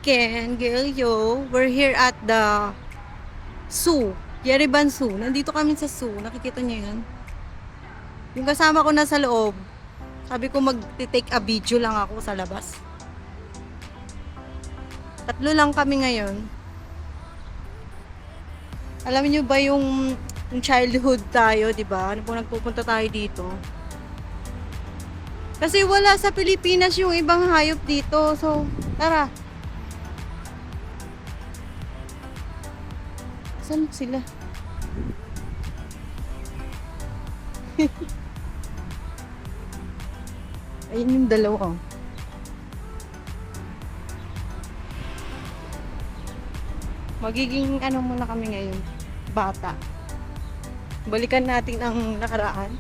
Ken, Gaelio. We're here at the zoo. Yerevan Zoo. Nandito kami sa zoo. Nakikita niyo yan? Yung kasama ko nasa loob. Sabi ko mag-take a video lang ako sa labas. Tatlo lang kami ngayon. Alam niyo ba yung childhood tayo, di ba? Ano po nagpupunta tayo dito? Kasi wala sa Pilipinas yung ibang hayop dito. So, tara. Saan sila? Ayun yung dalawa. Magiging ano muna kami ngayon? Bata. Balikan natin ang nakaraan.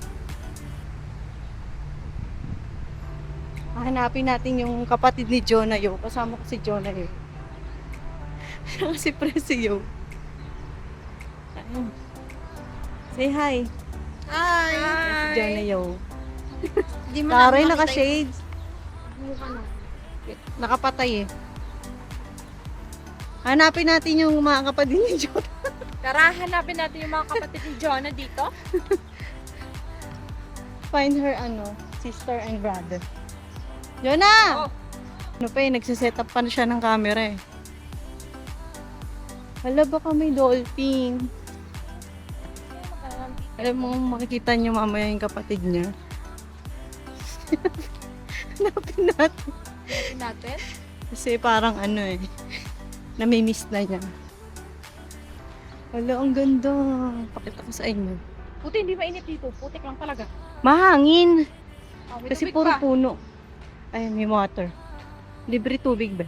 Hanapin natin yung kapatid ni Jonah Yo. Kasama ko si Jonah Yo. Si Presi Yo. Ayun. Say hi. Hi! Si Jonah Yo. Di mo Taray, na naka-shades. Nakapatay eh. Hanapin natin yung mga kapatid ni Jonah. Tara, hanapin natin yung mga kapatid ni Jonah dito. Find her sister and brother. Jonah! Oh. Ano pa eh, nagsiset up pa na siya ng camera eh. Hala, baka may dolphin. Alam mo, makikita niyo mamaya yung kapatid niya. Hanapin natin. Hanapin natin? Kasi parang namimiss na niya. Hala, ang ganda. Pakita ko sa inyo. Puti, hindi mainit dito. Putik lang talaga. Mahangin. May Kasi tubig puro pa. puno. Ay, may water. Libre tubig ba?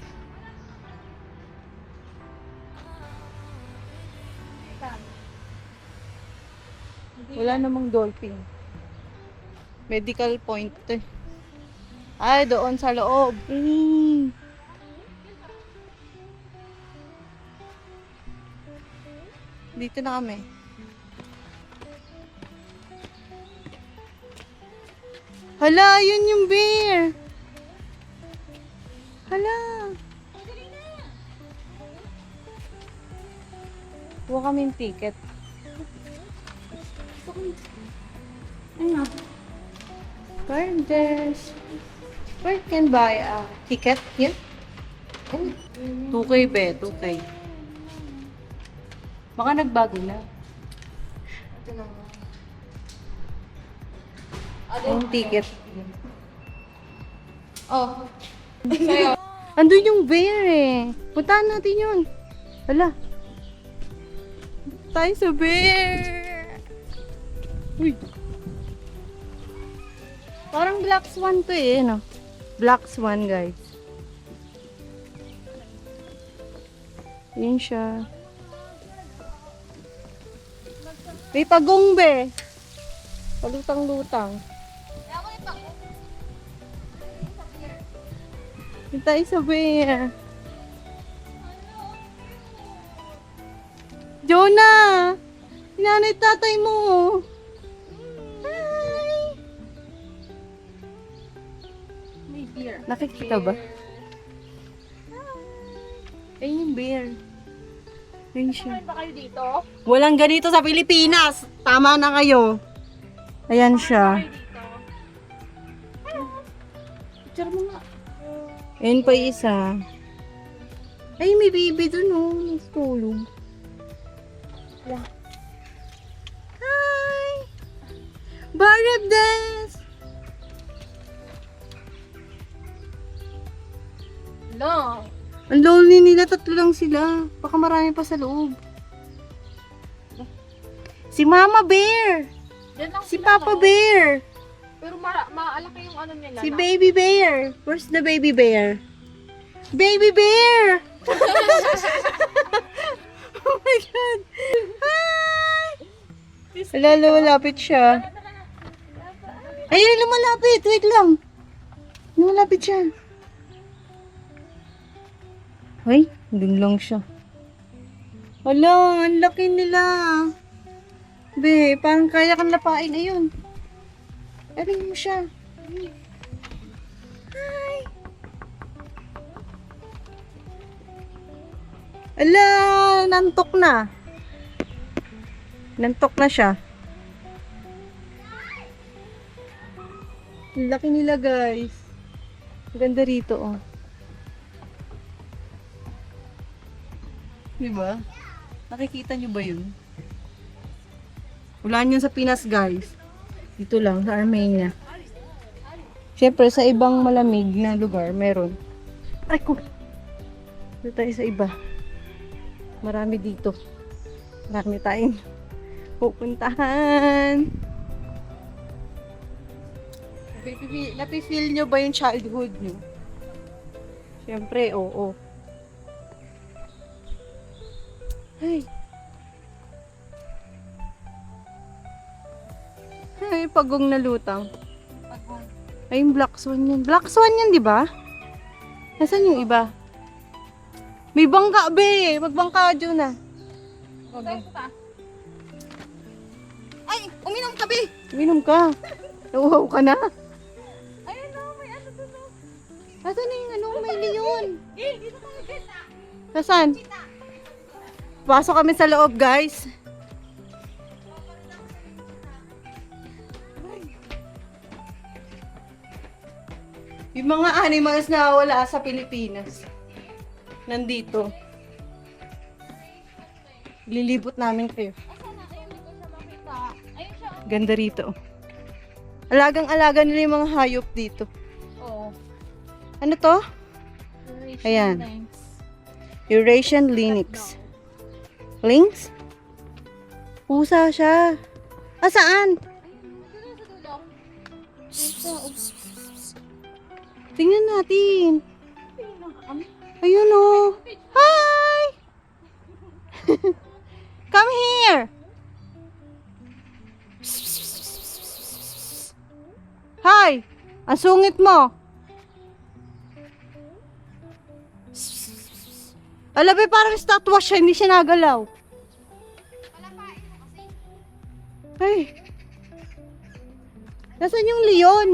Wala namang dolphin. Medical point eh. Ay, doon sa loob. Dito na kami. Hala, yun yung bear. Hala. Kuha kaming ticket. Ano? Gardens. Where can buy a ticket here? 2K be, 2K. Baka nagbago na. Yung ticket. Oh. Sa'yo. Andun yung bear eh. Puntahan natin yun. Hala. Tayo sa bear. Uy. Parang Black Swan to eh, no? Black Swan, guys. Yun siya. May pagong be. Palutang-lutang. Yung tayo sa bear. Jonah! Hinanay tatay mo. Hi! May beer. Nakikita ba? Ayun yung bear. Ayun siya. Saan ba kayo dito? Walang ganito sa Pilipinas. Tama na kayo. Ayan siya. Kayo dito? Picture mo nga. Ayun pa isa. Ay, may baby dun oh. Nagtulog. Yeah. Hi! Barab dance! Long. Ang lonely nila, tatlo lang sila. Baka marami pa sa loob. Si Mama Bear! Diyan lang Si sila, Papa no? Bear! Pero maalaki yung ano nila. Si no? Baby Bear! Where's the Baby Bear? Baby Bear! Oh my God! Hi! Wala, lumalapit siya. Ayun, lumalapit! Wait lang! Lumalapit siya. Ay, dun lang siya. Wala, ang laki nila. Be, parang kaya kang lapain. Ayun. Aring mo siya. Hi! Ala, nantok na. Nantok na siya. Ang laki nila, guys. Ang ganda rito, oh. Diba? Nakikita nyo ba yun? Wala yun sa Pinas, guys. Dito lang, sa Armenia. Siyempre, sa ibang malamig na lugar, meron. Ay, ko. Dito tayo sa iba. Marami dito. Marami tayong pupuntahan. Napifeel nyo ba yung childhood nyo? Siyempre, oo. Ay. Ay, pagong na lutang. Ay, yung Black Swan yan. Black Swan yan, di ba? Nasaan yung iba? May bangka, be! Magbangka dyan na. Okay. Ay, uminom ka, be! Uminom ka. Nauhaw ka na. Ayun na, may ano doon. Nasaan na yung ano, may leon? Dito kami kita. Nasaan? Pasok kami sa loob, guys. Yung mga animals na wala sa Pilipinas. Nandito. Lilibot namin kayo. Asan na? Ayun, hindi ko siya makita. Ayun siya. Ganda rito. Alagang-alaga nila yung mga hayop dito. Oo. Ano to? Ayan. Eurasian lynx. Lynx? Pusa siya. Ah, saan? Tingnan natin. Ayun o. Hi! Come here! Hi! Ang sungit mo. Alabi, parang statwa siya, hindi siya nagalaw. Ay. Nasaan yung leon?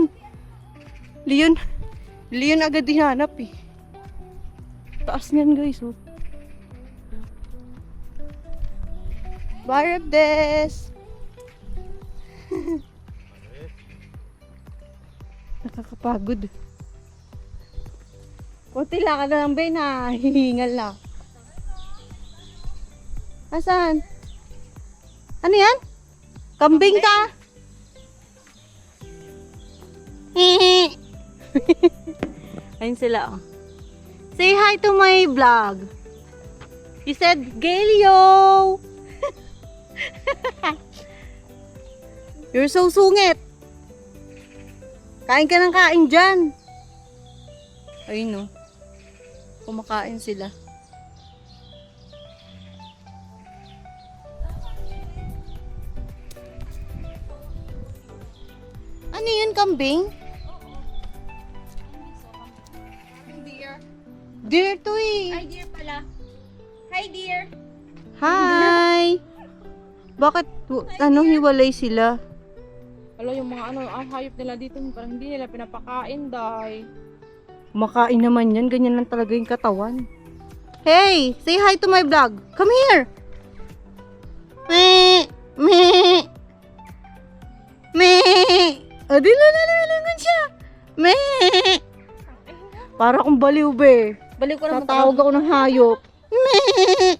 Leon? Leon agad dihanap eh. Taas niyan, guys, oh. Barabdes! Nakakapagod. Kunti lang ka na lang, Ben, ha? Hihingal na. Asan? Ano yan? Kambing ka? Ayun sila, oh. Say hi to my vlog. You said, Galio! You're so sungit. Kain ka ng kain dyan. Ayun, no. Kumakain sila. Ano yun, kambing? Dear. Deer to eh. Hi, dear pala. Hi, dear. Hi! Bakit, hiwalay sila? Alam, yung mga ang hayop nila dito, parang hindi nila pinapakain, day. Makain naman yan, ganyan lang talaga yung katawan. Hey! Say hi to my vlog! Come here! Meh! Meh! Meh! O, dilalangan siya! Meh! Para akong baliw, be. Balik ko na Tatawag ako ng hayop. Meh!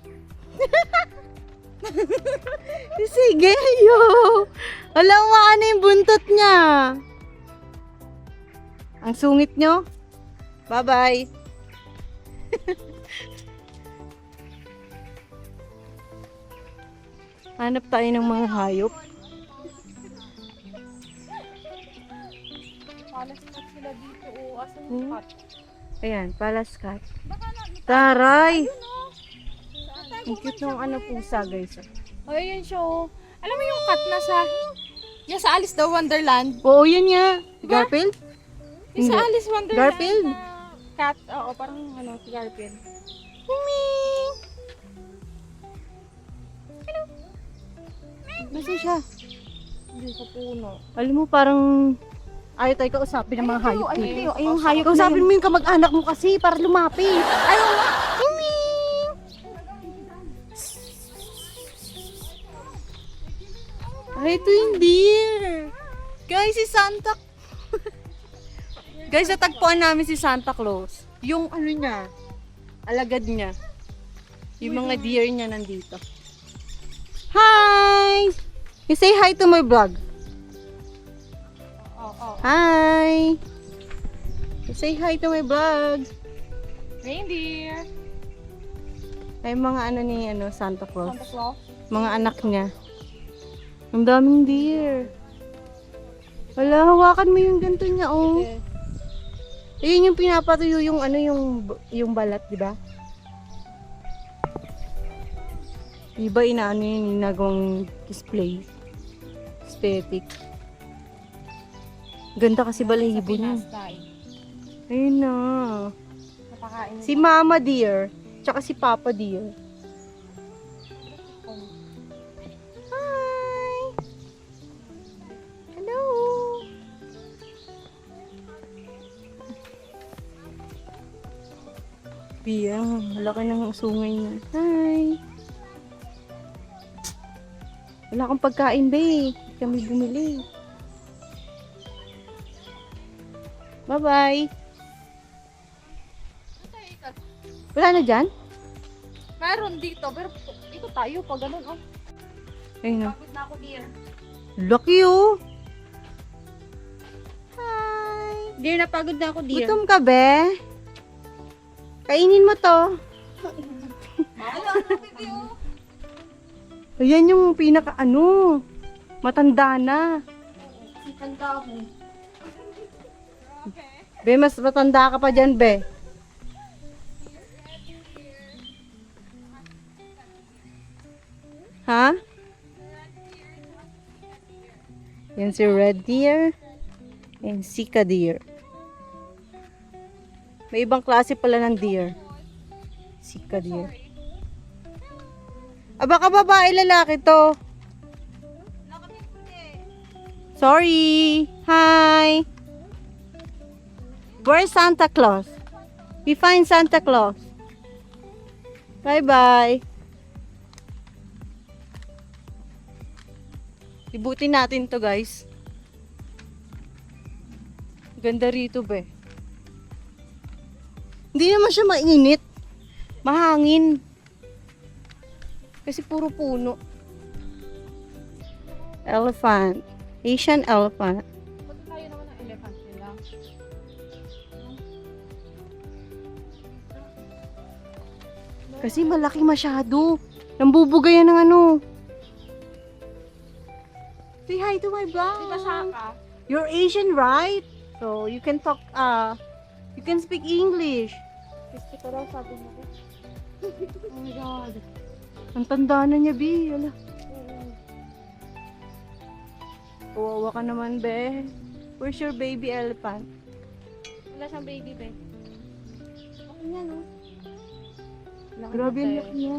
Sige, yo! Alam mo, ano yung buntot niya? Ang sungit nyo? Bye-bye! Hanap tayo ng mga hayop. Palaskat sila dito, o. Asan yung cat? Ayan, palaskat. Baka na, Taray! Ang cute ng pusa, guys. oh, yun siya, oh. Alam mo yung cat na yung sa Alice the Wonderland? Oo, yun nga. Garfield? Yung sa Hindi. Alice Wonderland Garfield? na cat, oo, parang si Garfield. Ming! Nasaan siya? Hindi sa puno. Alam mo, parang ayaw tayo kausapin ng mga hayop. Ay, dito. ay, yung hayop Kausapin mo yung kamag-anak mo kasi para lumapit. Ayaw nga. Ay, ito yung deer. Guys, si Santa... Guys, natagpuan namin si Santa Claus. Yung ano niya, alagad niya. Yung mga deer niya nandito. Hi! You say hi to my vlog. Hi! You say hi to my vlog. Reindeer. Ay, mga ano ni Santa Claus. Santa Claus. Mga anak niya. Ang daming deer. Wala, hawakan mo yung ganito niya, oh. Ayun yung pinapatuyo yung yung balat, di ba? Iba inaano yun, ginagawang display. Aesthetic. Ganda kasi balahibo niya. Ayun na. Napakain. Si Mama Deer, tsaka si Papa Deer. Hi! Hello! Bia, malaki ng sungay niya. Hi! Wala akong pagkain, be. Kami bumili. Bye-bye! Wala na dyan? Meron dito, pero ito tayo pag ganun, oh. Ayun na. Pagod na ako, dear. Lucky, oh! Hi! Dear, napagod na ako, dear. Gutom ka, be? Kainin mo to. Ayan yung pinaka matanda na. Tanda mo. Be, mas matanda ka pa dyan, be. Ha? Yan si red deer and sika deer. May ibang klase pala ng deer. Sika deer. Baka babae lalaki to. Sorry. Hi. Where's Santa Claus? We find Santa Claus. Bye-bye. Ibutin natin to, guys. Ganda rito, be. Hindi naman siya mainit. Mahangin. Kasi puro puno. Elephant. Asian elephant. Ba't tayo naman ng elephant nila? Kasi malaki masyado. Nambubugay yan ng ano. Say hi to my vlog. Di ba saka? You're Asian, right? So, you can talk, you can speak English. Gusto ko daw sabi mo ko. Oh my God. Ang tanda na niya, Bi. Ala. Kawawa ka naman, be. Where's your baby elephant? Wala siyang baby, be. Okay nga, no? Grabe ang laki niya.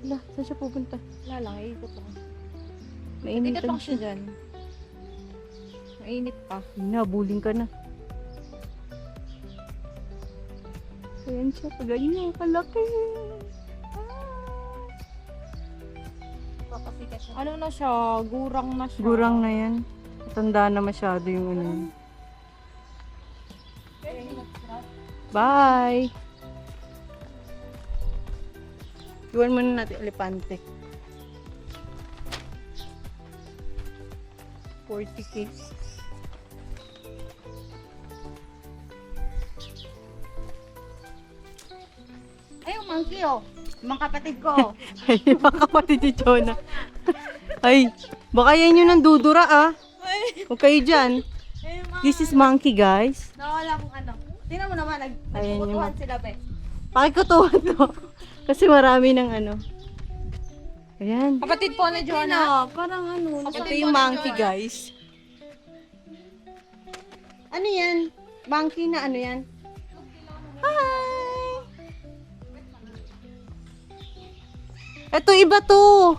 Ala, saan siya pupunta? Wala lang, ikot lang. Mainitan Ikaw siya dyan. Mainit pa. Nabuling ka na. Ayan siya, ganyan, kalaki. Ano na siya? Gurang na siya. Gurang na yan. Tanda na masyado yung ano. Bye! Iwan muna natin elepante. 40K. Ay, yung monkey, oh. Mga kapatid ko. Ay, mga kapatid ni Jonah. Ay, baka yan yung nandudura, ah. Huwag kayo dyan. This is monkey, guys. Nawala kong ano. Tingnan mo naman, Ayan yung nagkukutuhan sila, be. Pakikutuhan to. Kasi marami ng ano. Ayan. Kapatid po ni Jonah. Parang ano. Ito Kapatid yung po ni monkey, Jonah. guys. Ano yan? Monkey na ano yan? Hi! Ito iba to.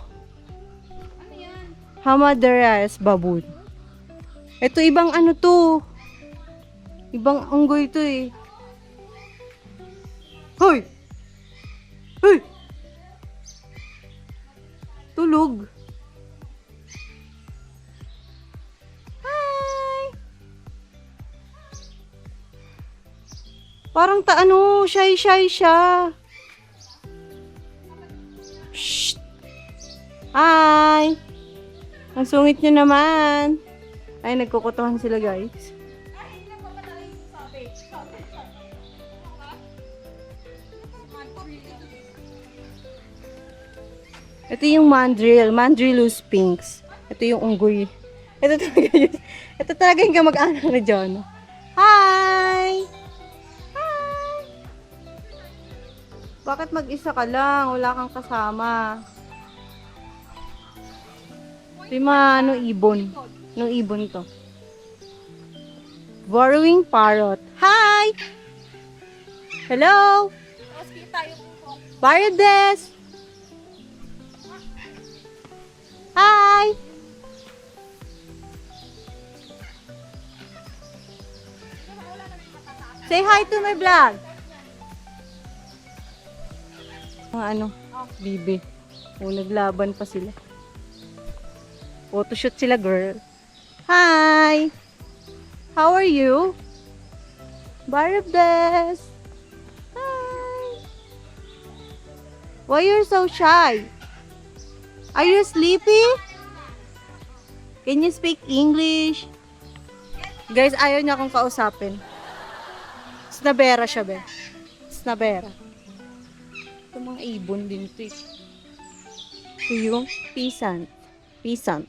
Ano yan? Hamadryas baboon. Ito ibang ano to. Ibang unggoy to eh. Hoy! Hoy! Tulog. Parang shy siya. Shh! Hi! Ang sungit nyo naman. Ay, nagkukutuhan sila, guys. Ito yung Mandrillus pinks. Ito yung unggoy. Ito talaga yung kamag-anak na John. Hi! Hi! Bakit mag-isa ka lang? Wala kang kasama. Ito yung mga ibon. Anong ibon to? Burrowing parrot. Hi! Hello! Paredes! Hi! Say hi to my vlog. Mga bibi. O, naglaban pa sila. Photoshoot sila, girl. Hi! How are you? Barabdes! Hi! Why you're so shy? Are you sleepy? Can you speak English? Guys, ayaw niya akong kausapin. Snabera siya, be. Snabera. Ito mga ibon din ito. Ito yung peasant. Peasant.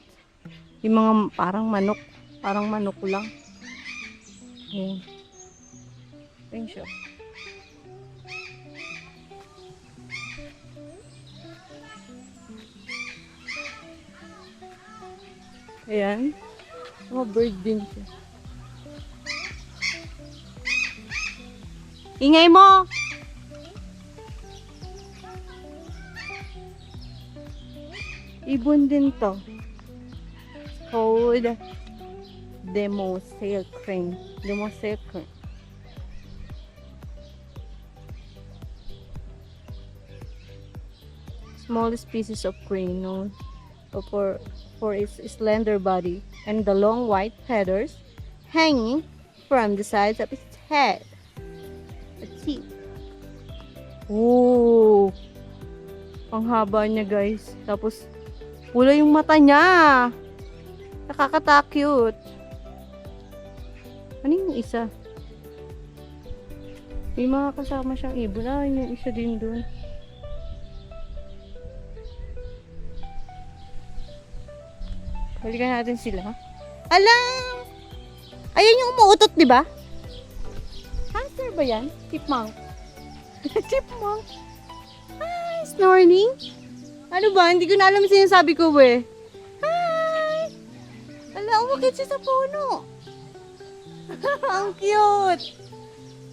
Yung mga parang manok. Parang manok lang. Ayan. Ayan siya. Ayan. Mga bird din siya. Ingay mo! Ibon din to. Called Demoiselle crane. Demoiselle crane. Smallest pieces of crane known for its slender body and the long white feathers hanging from the sides of its head. Let's see. Oh! Ang haba niya, guys. Tapos, pula yung mata niya. Nakakata-cute. Ano yung isa? May mga kasama siyang ibon. Ah, yung isa din doon. Balikan natin sila. Alam! Ayan yung umuutot, di ba? Hamster ba yan? Chipmunk. Chipmunk. Hi, snorting. Ano ba? Hindi ko na alam sinasabi ko, eh. Hi! Ala, umakit siya sa puno. Ang cute.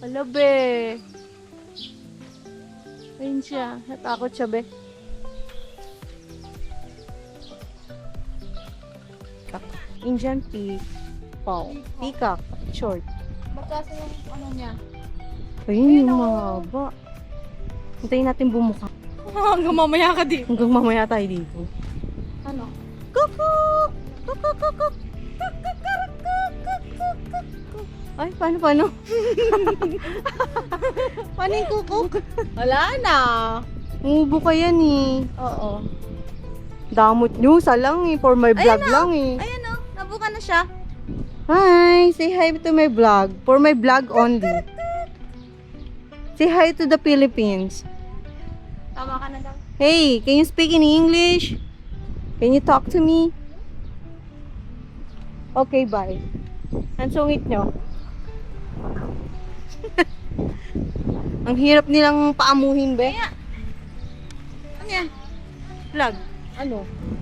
Ala, be. Ayun siya. Natakot siya, be. Indian peacock, short. Magkasa yung ano niya. Ayun yung mahaba. Hintayin natin bumuka. Hanggang mamaya ka din. Hanggang mamaya tayo dito. Ano? Kuku! Kuku, kuku! Ay, paano? Paano yung kukuk? Wala na. Umubo ka yan eh. Oo. Damot nyo, salang eh. For my vlog lang eh. Ayan o, nabuka na siya. Hi! Say hi to my vlog. For my vlog only. Say hi to the Philippines. Tama ka na daw. Hey, can you speak in English? Can you talk to me? Okay, bye. Ang sungit nyo. Ang hirap nilang paamuhin, be. Ano yan? Vlog. Ano?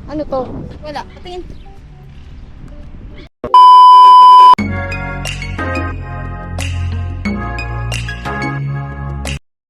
Ano to? Wala. Patingin.